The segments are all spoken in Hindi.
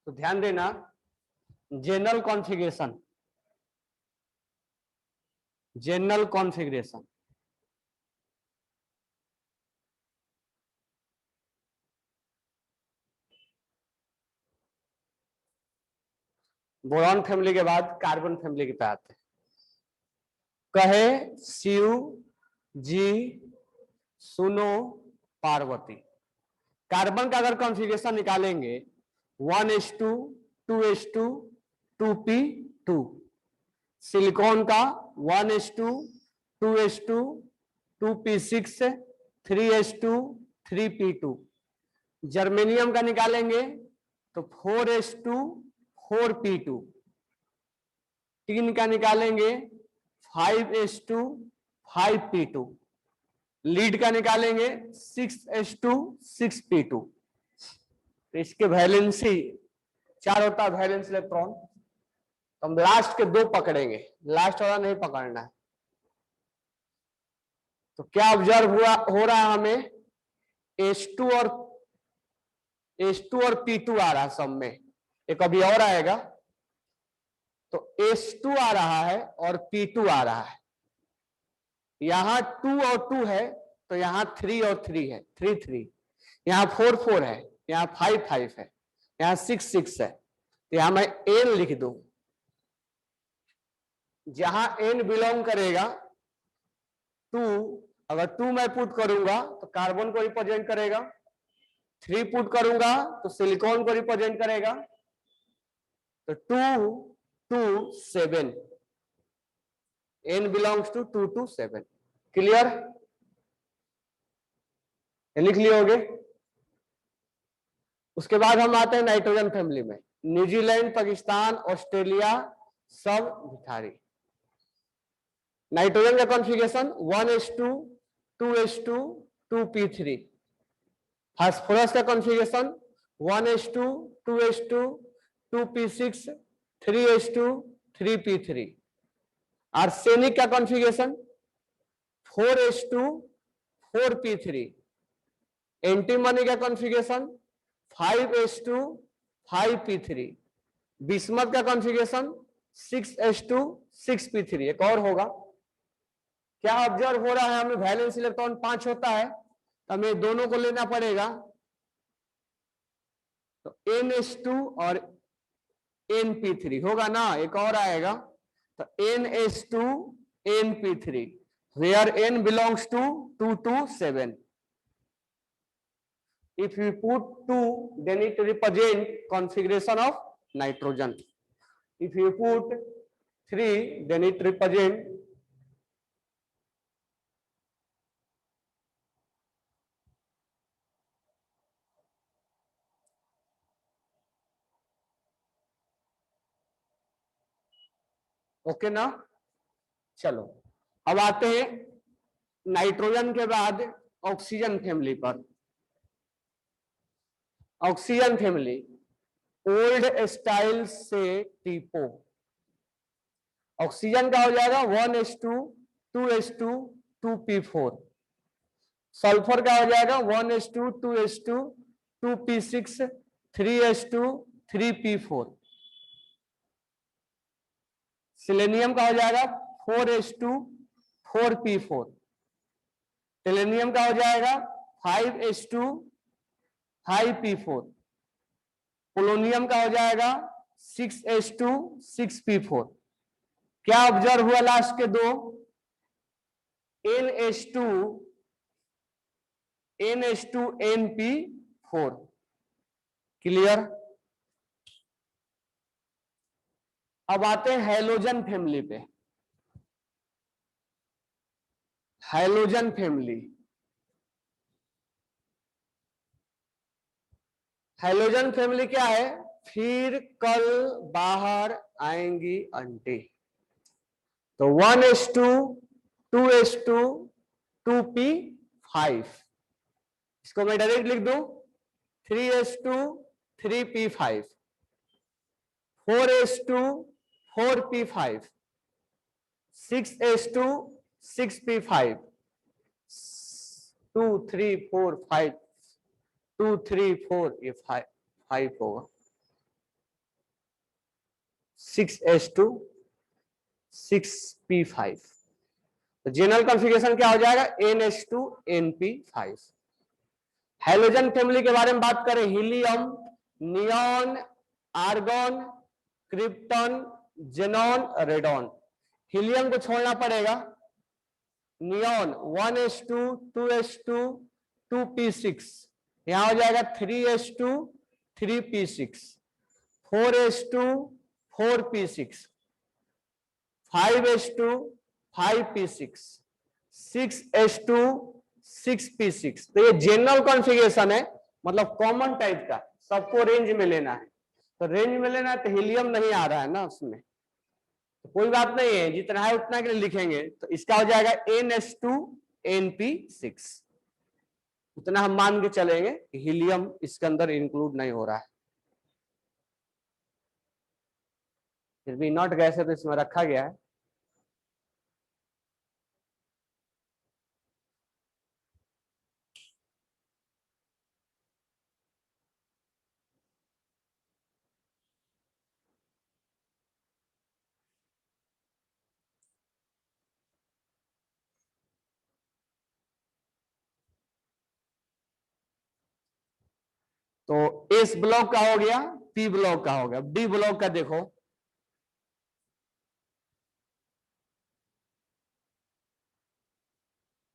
तो ध्यान देना, general configuration, general configuration boron family के बाद कार्बन फैमिली के पे आते हैं। कहे शिव जी सुनो पार्वती। कार्बन का अगर कॉन्फ़िगरेशन निकालेंगे 1s2 2s2 2p2। सिलिकॉन का 1s2 2s2 2p6 3s2 3p2। Germanium का निकालेंगे तो 4s2 4p2। टीन का निकालेंगे 5s2 5p2। लीड का निकालेंगे 6s2 6p2। तो इसके वैलेंसी 4 होता है वैलेंस इलेक्ट्रॉन। तो हम लास्ट के 2 पकड़ेंगे, लास्ट वाला नहीं पकड़ना है। तो क्या ऑब्जर्व हो रहा है हमें, S2 और P2 आ रहा है सब में। एक अभी और आएगा, तो S2 आ रहा है और P2 आ रहा है। यहां 2 और 2 है तो यहां 3 और 3 है, 3 3। यहां 4 4 है, यहां 5 5 है, यहां 6 6 है। तो यहां मैं n लिख दूं। जहां n बिलोंग करेगा 2, अगर 2 मैं पुट करूंगा तो कार्बन को रिप्रेजेंट करेगा, 3 पुट करूंगा तो सिलिकॉन को रिप्रेजेंट करेगा। तो 2 2 7, n belongs to 2 to 7। Clear? लिख लिए होगे। उसके बाद हम आते हैं नाइट्रोजन फैमिली में। न्यूजीलैंड, पाकिस्तान, ऑस्ट्रेलिया सब भिखारी। नाइट्रोजन का configuration 1s2 2s2 2p3। Phosphorus का configuration 1s2 2s2 2p6 3s2 3p3। Arsenic का कॉन्फ़िगरेशन 4s2 4p3। एंटीमनी का कॉन्फ़िगरेशन 5s2 5p3। बिस्मथ का कॉन्फ़िगरेशन 6s2 6p3। एक और होगा, क्या ऑब्जर्व हो रहा है हमें, वैलेंस इलेक्ट्रॉन 5 होता है, हमें दोनों को लेना पड़ेगा। तो ns2 और np3 होगा ना। एक और आएगा, तो ns2 np3, where n belongs to 2 to 7। If we put 2, then it represent configuration of nitrogen. If you put 3, then it represent okay ना। चलो अब आते हैं नाइट्रोजन के बाद ऑक्सीजन फैमिली पर। ऑक्सीजन फैमिली ओल्ड स्टाइल से टीपो। ऑक्सीजन का हो जाएगा 1s2 2s2 2p4। सल्फर का हो जाएगा 1s2 2s2 2p6 3s2 3p4। Selenium का हो जाएगा 4s2 4p4। टेलेनियम का हो जाएगा 5s2 5p4। पोलोनियम का हो जाएगा 6s2 6p4। क्या ऑब्जर्व हुआ लास्ट के 2, ns2 np4। क्लियर? अब आते हैं हैलोजन फैमिली पे। हैलोजन फैमिली, हैलोजन फैमिली क्या है, फिर कल बाहर आएंगी अंटे। तो 1s2 2s2 2p5। इसको मैं डायरेक्ट लिख दूं 3s2 3p5 4s2 4p5 6s2 6p5 2 3 4 5 2 3 4 ये 5 होगा। 6s2 6p5। तो जनरल कॉन्फ़िगरेशन क्या हो जाएगा, NH2 NP5। हैलोजन फैमिली के बारे में बात करें, helium, neon, argon, krypton, xenon, radon. Helium को छोड़ना पड़ेगा, नियॉन 1s2 2s2 2p6, यहां हो जाएगा 3s2 3p6, 4s2 4p6, 5s2 5p6, 6s2 6p6। तो ये जनरल कॉन्फ़िगरेशन है, मतलब कॉमन टाइप का, सबको रेंज में लेना है। तो रेंज में लेना है तो हीलियम नहीं आ रहा है ना उसमें, तो कोई बात नहीं है, जितना है उतना के लिए लिखेंगे। तो इसका हो जाएगा NH2 NP6, उतना हम मान के चलेंगे, हीलियम इसके अंदर इंक्लूड नहीं हो रहा है। फिर भी नॉट गैस है तो इसमें रखा गया है। तो एस ब्लॉक का हो गया, पी ब्लॉक का हो गया, डी ब्लॉक का देखो,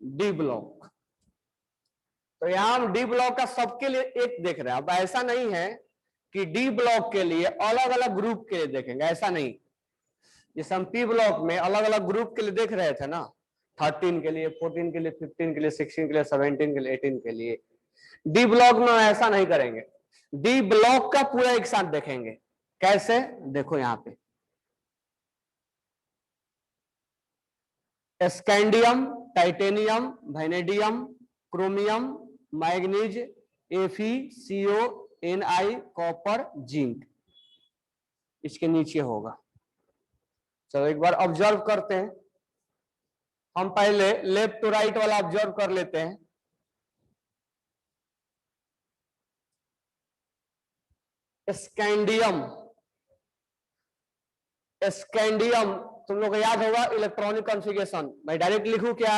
डी ब्लॉक। तो यहां हम डी ब्लॉक का सबके लिए एक देख रहे हैं। अब ऐसा नहीं है कि डी ब्लॉक के लिए अलग अलग ग्रुप के लिए देखेंगे, ऐसा नहीं। जैसे हम पी ब्लॉक में अलग अलग ग्रुप के लिए देख रहे थे ना, 13 के लिए, 14 के लिए, 15 के लिए, 16 के लिए, 17 के लिए, 18 के लिए। डी ब्लॉक में ऐसा नहीं करेंगे, डी ब्लॉक का पूरा एक साथ देखेंगे। कैसे, देखो यहां पे scandium, titanium, vanadium, chromium, manganese, Fe, CO, Ni, copper, zinc, इसके नीचे होगा। चलो एक बार ऑब्जर्व करते हैं, हम पहले लेफ्ट टू राइट वाला ऑब्जर्व कर लेते हैं। स्कैंडियम, स्कैंडियम तुम लोग को याद होगा इलेक्ट्रॉनिक कॉन्फ़िगरेशन, मैं डायरेक्ट लिखूं क्या,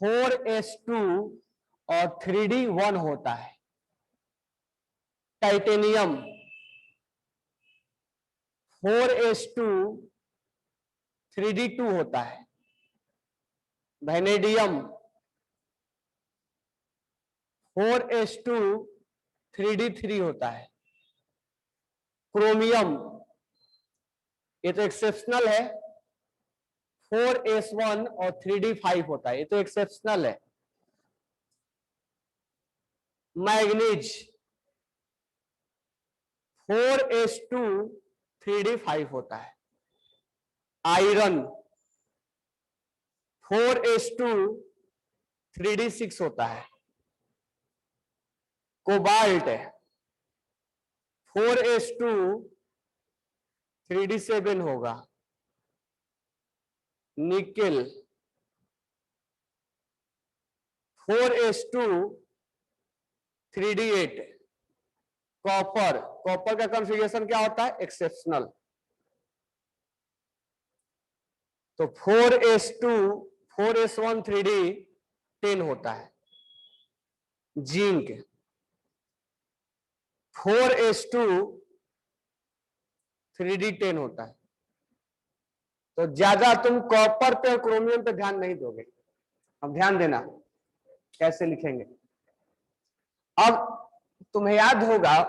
4s2 और 3d1 होता है। टाइटेनियम 4s2 3d2 होता है। वैनेडियम 4s2 3d3 होता है। क्रोमियम, ये तो एक्सेप्शनल है, 4s1 और 3d5 होता है, ये तो एक्सेप्शनल है। मैग्नीज 4s2 3d5 होता है। आयरन 4s2 3d6 होता है। कोबाल्ट 4s2 3d7 होगा। Nickel 4s2 3d8। Copper, copper का कॉन्फ़िगरेशन क्या होता है, एक्सेप्शनल। तो 4s2 4s1 3d10 होता है। जिंक 4s2 3d10 होता है। तो ज्यादा तुम कॉपर पे और क्रोमियम पे ध्यान नहीं दोगे, अब ध्यान देना कैसे लिखेंगे। अब तुम्हें याद होगा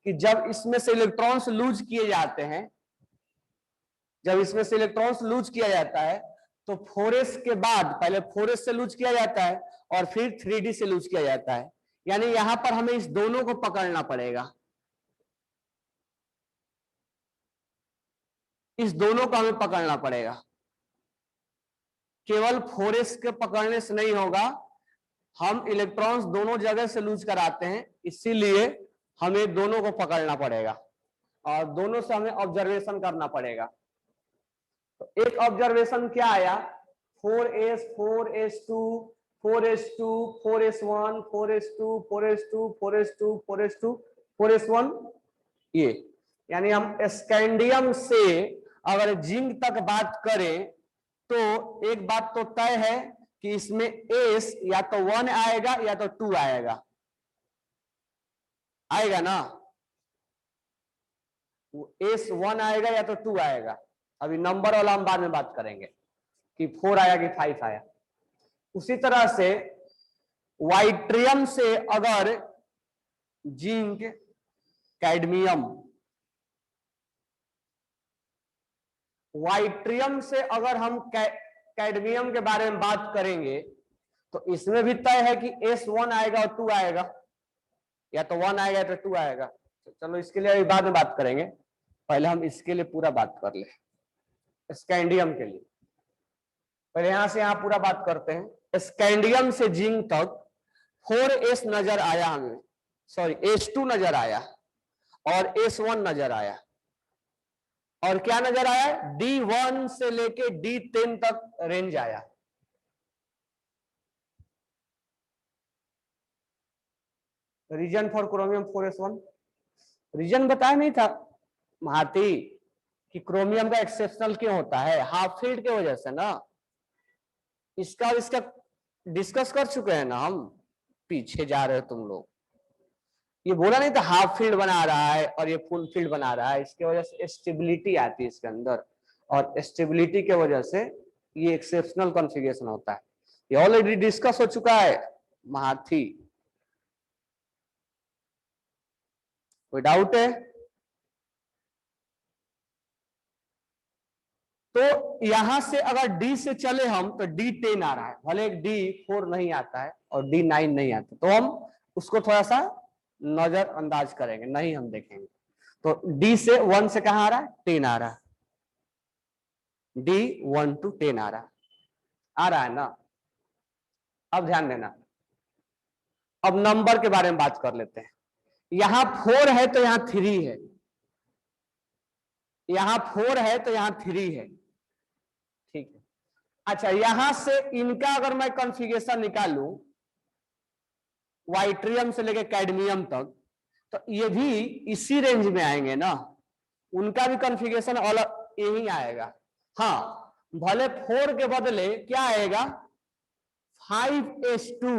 कि जब इसमें से इलेक्ट्रॉन्स लूज किए जाते हैं, जब इसमें से इलेक्ट्रॉन्स लूज किया जाता है तो 4s के बाद पहले 4s से लूज किया जाता है और फिर 3d से लूज किया जाता है। यानी यहां पर हमें इस दोनों को पकड़ना पड़ेगा, इस दोनों को हमें पकड़ना पड़ेगा। केवल 4s के पकड़ने से नहीं होगा, हम इलेक्ट्रॉन्स दोनों जगह से लूज कराते हैं, इसीलिए हमें दोनों को पकड़ना पड़ेगा और दोनों से हमें ऑब्जर्वेशन करना पड़ेगा। तो एक ऑब्जर्वेशन क्या आया, 4s 4s2 4s2 4s1 4s2 4s2 4s2 4s2 4s1, ये यानी हम स्कैंडियम से अगर जिंक तक बात करें तो एक बात तो तय है कि इसमें एस या तो 1 आएगा या तो 2 आएगा, आएगा ना, एस 1 आएगा या तो 2 आएगा। अभी नंबर वाला हम बाद में बात करेंगे कि 4 आया कि 5 आया। उसी तरह से वाइट्रियम से अगर जिंक, कैडमियम, वाइट्रियम से अगर हम कैडमियम के बारे में बात करेंगे तो इसमें भी तय है कि S1 आएगा और 2 आएगा, या तो 1 आएगा या तो 2 आएगा। चलो इसके लिए अभी बाद में बात करेंगे, पहले हम इसके लिए पूरा बात कर ले, स्कैंडियम के लिए। पहले यहां से यहां पूरा बात करते हैं। स्कैंडियम से जिंक तक 4s नजर आया हमें, सॉरी S2 नजर आया और S1 नजर आया, और क्या नजर आया, D1 से लेके D10 तक रेंज आया। Reason for chromium 4s1, reason बताया नहीं था महाती कि क्रोमियम का एक्सेप्शनल क्यों होता है, हाफ फील्ड के वजह से ना। इसका डिस्कस कर चुके हैं ना हम, पीछे जा रहे हो तुम लोग। ये बोला नहीं था हाफ फील्ड बना रहा है और ये फुल फील्ड बना रहा है, इसके वजह से स्टेबिलिटी आती है इसके अंदर, और स्टेबिलिटी के वजह से ये एक्सेप्शनल कॉन्फ़िगरेशन होता है। ये ऑलरेडी डिस्कस हो चुका है महाथी, कोई डाउट है? तो यहां से अगर डी से चले हम तो D10 आ रहा है, भले D4 नहीं आता है और D9 नहीं आता, तो हम उसको थोड़ा सा नजरअंदाज करेंगे, नहीं हम देखेंगे। तो D से 1 से कहां आ रहा है, 10 आ रहा है, D1 to 10 आ रहा है ना। अब ध्यान देना, अब नंबर के बारे में बात कर लेते हैं। यहां 4 है तो यहां 3 है, यहां 4 है तो यहां 3 है, ठीक है। अच्छा, यहां से इनका अगर मैं कॉन्फ़िगरेशन निकालूं वाइट्रियम से लेकर कैडमियम तक, तो ये भी इसी रेंज में आएंगे ना, उनका भी कॉन्फ़िगरेशन अलग यही आएगा। हाँ, भले 4 के बदले क्या आएगा, 5s2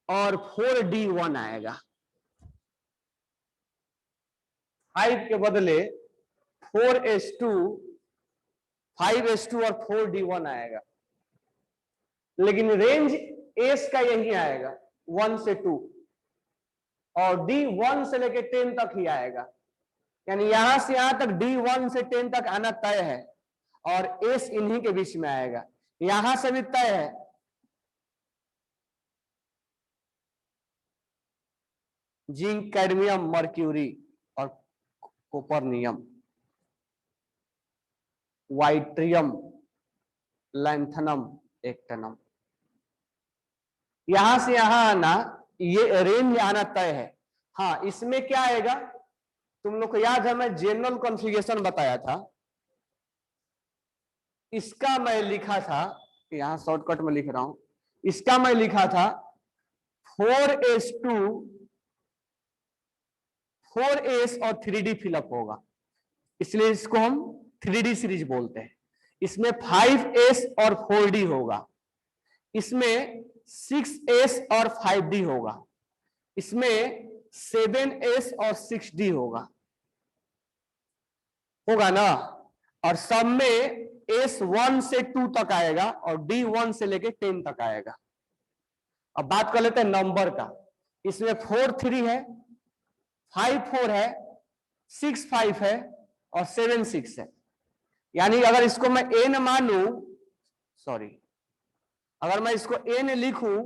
और 4d1 आएगा, 5 के बदले 4s2, 5s2 और 4d1 आएगा, लेकिन रेंज एस का यही आएगा 1 से 2, और D1 से लेके 10 तक ही आएगा। यानी यहां से यहां तक D1 से 10 तक आना तय है, और एस इन्हीं के बीच में आएगा। यहां से भी तय है, जिंक, कैडमियम, मर्क्यूरी और कोपर्नियम, वाइट्रियम, लैंथनम, एक्टिनम, यहां से यहां आना, ये रेंज आना तय है। हाँ, इसमें क्या आएगा, तुम लोग को याद है मैं जनरल कॉन्फ़िगरेशन बताया था, इसका मैं लिखा था, यहां शॉर्टकट में लिख रहा हूं, इसका मैं लिखा था 4s2, 4s और 3d फिलअप होगा, इसलिए इसको हम 3d सीरीज बोलते हैं। इसमें 5s और 4d होगा, इसमें 6s और 5d होगा, इसमें 7s और 6d होगा ना, और सब में S1 से 2 तक आएगा और D1 से लेके 10 तक आएगा। अब बात कर लेते हैं नंबर का, इसमें 4 3 है, 5 4 है, 6 5 है और 7 6 है। यानी अगर इसको मैं n मानूं, सॉरी, अगर मैं इसको n लिखूं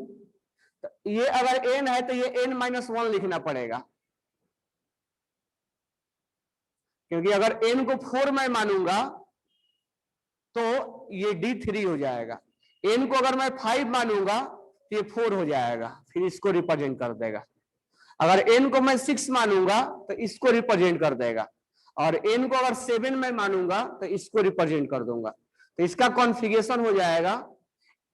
तो ये अगर n है तो ये n-1 लिखना पड़ेगा, क्योंकि अगर n को 4 मैं मानूंगा तो ये D3 हो जाएगा, n को अगर मैं 5 मानूंगा तो ये 4 हो जाएगा, फिर इसको रिप्रेजेंट कर देगा। अगर n को मैं 6 मानूंगा तो इसको रिप्रेजेंट कर देगा, और n को अगर 7 मैं मानूंगा तो इसको रिप्रेजेंट कर दूंगा। तो इसका कॉन्फ़िगरेशन हो जाएगा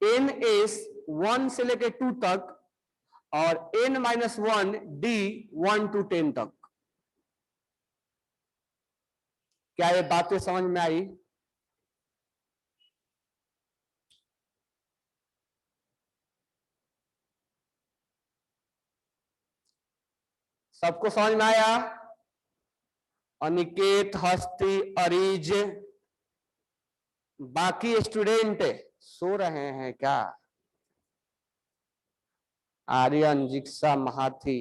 NS 1 से लेके 2 तक और n-1 D 1 to 10 तक। क्या ये बातें समझ में आई? सबको समझ में आया? अनिकेत, हस्ती, अरीज, बाकी स्टूडेंट सो रहे हैं क्या? आर्यन, जिक्सा, महाथी,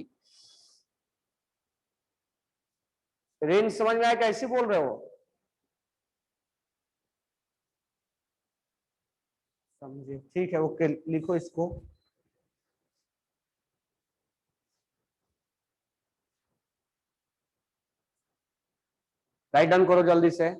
रेंज समझ में आया? कैसे बोल रहे हो? समझे? ठीक है, ओके, लिखो इसको। राइट डाउन करो जल्दी से।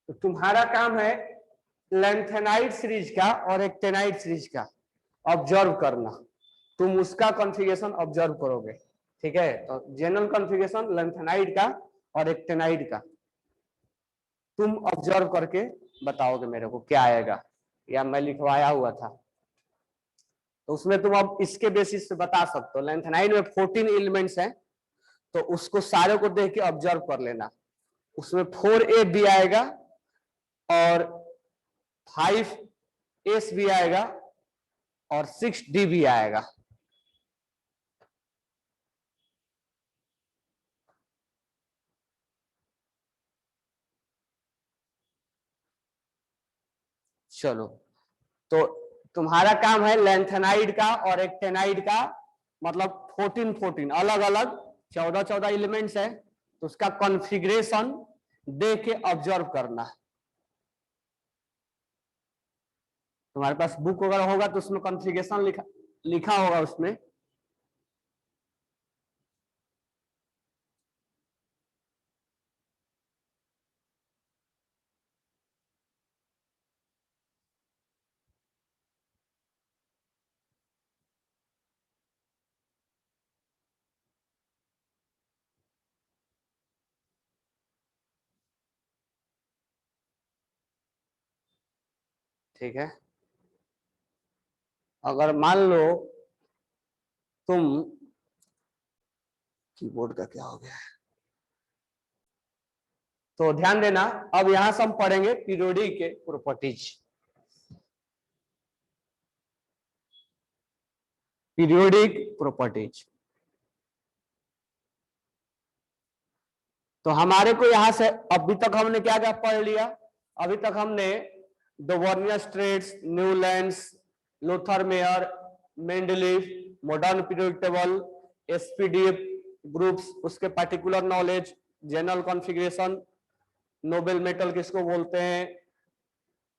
तो तुम्हारा काम है लेंथेनाइड सीरीज का और एक्टेनाइड सीरीज का ऑब्जर्व करना। तुम उसका कॉन्फ़िगरेशन ऑब्जर्व करोगे, ठीक है? तो जनरल कॉन्फ़िगरेशन लेंथेनाइड का और एक्टेनाइड का तुम ऑब्जर्व करके बताओगे मेरे को क्या आएगा, या मैं लिखवाया हुआ था। तो उसमें तुम अब इसके बेसिस पे बता सकते हो। लेंथेनाइड में 14 एलिमेंट्स हैं, तो उसको सारे को देख के ऑब्जर्व कर लेना। उसमें 4A भी आएगा और 5S भी आएगा और 6D भी आएगा। चलो, तो तुम्हारा काम है लेंथेनाइड का और एक्टेनाइड का, मतलब 14 अलग अलग 14 एलिमेंट्स है, तो उसका कॉन्फ़िगरेशन देख के ऑब्जर्व करना। तुम्हारे पास बुक वगैरह होगा तो उसमें कॉन्फ़िगरेशन लिखा लिखा होगा उसमें। ठीक है, अगर मान लो तुम, कीबोर्ड का क्या हो गया है, तो ध्यान देना। अब यहां से हम पढ़ेंगे पीरियोडिक के प्रॉपर्टीज। पीरियोडिक प्रॉपर्टीज, तो हमारे को यहां से अभी तक हमने क्या क्या पढ़ लिया? अभी तक हमने Dobereiner triads, Newlands, Lothar Meyer, Mendeleev, modern periodic table, SPDF groups, उसके particular knowledge, general configuration, noble metal किसको बोलते हैं,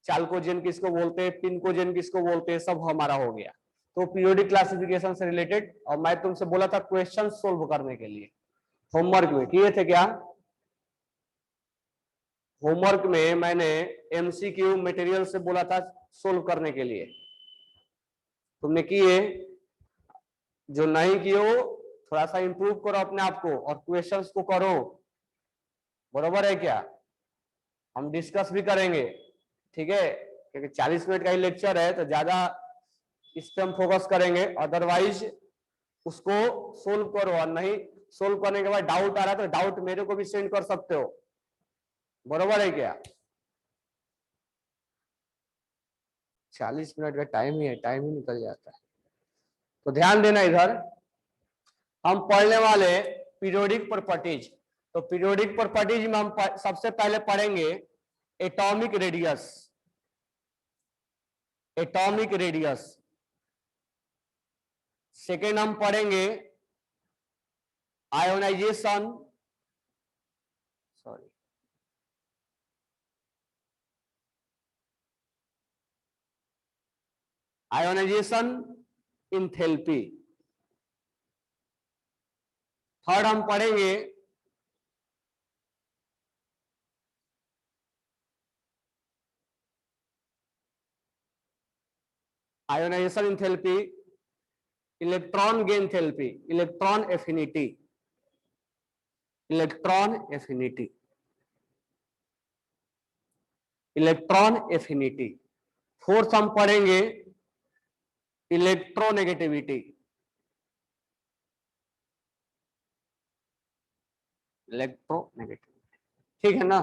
चाल्कोजेन किसको बोलते हैं, पिनकोजेन किसको बोलते हैं, सब हमारा हो गया। तो पीरियोडिक क्लासिफिकेशन से रिलेटेड, और मैं तुमसे बोला था क्वेश्चन सोल्व करने के लिए, होमवर्क में किए थे क्या? होमवर्क में मैंने एमसीक्यू मटेरियल से बोला था सोल्व करने के लिए, तुमने किए? जो नहीं किए हो थोड़ा सा इंप्रूव करो अपने आप को और क्वेश्चंस को करो, बरोबर है क्या? हम डिस्कस भी करेंगे, ठीक है? क्योंकि 40 मिनट का ही लेक्चर है, तो ज्यादा इस पे हम फोकस करेंगे। अदरवाइज उसको सोल्व करो, और नहीं सोल्व करने के बाद डाउट आ रहा है तो डाउट मेरे को भी सेंड कर सकते हो, बरोबर है क्या? 40 मिनट का टाइम ही है, टाइम ही निकल जाता है। तो ध्यान देना, इधर हम पढ़ने वाले पीरियोडिक प्रॉपर्टीज। तो पीरियोडिक प्रॉपर्टीज में हम सबसे पहले पढ़ेंगे atomic radius. Atomic radius. Second हम पढ़ेंगे ionisation, sorry, ionisation enthalpy. Third हम पढ़ेंगे ionisation enthalpy, electron gain enthalpy, electron affinity, electron affinity, electron affinity. Fourth हम पढ़ेंगे इलेक्ट्रोनेगेटिविटी, इलेक्ट्रोनेगेटिविटी, ठीक है ना।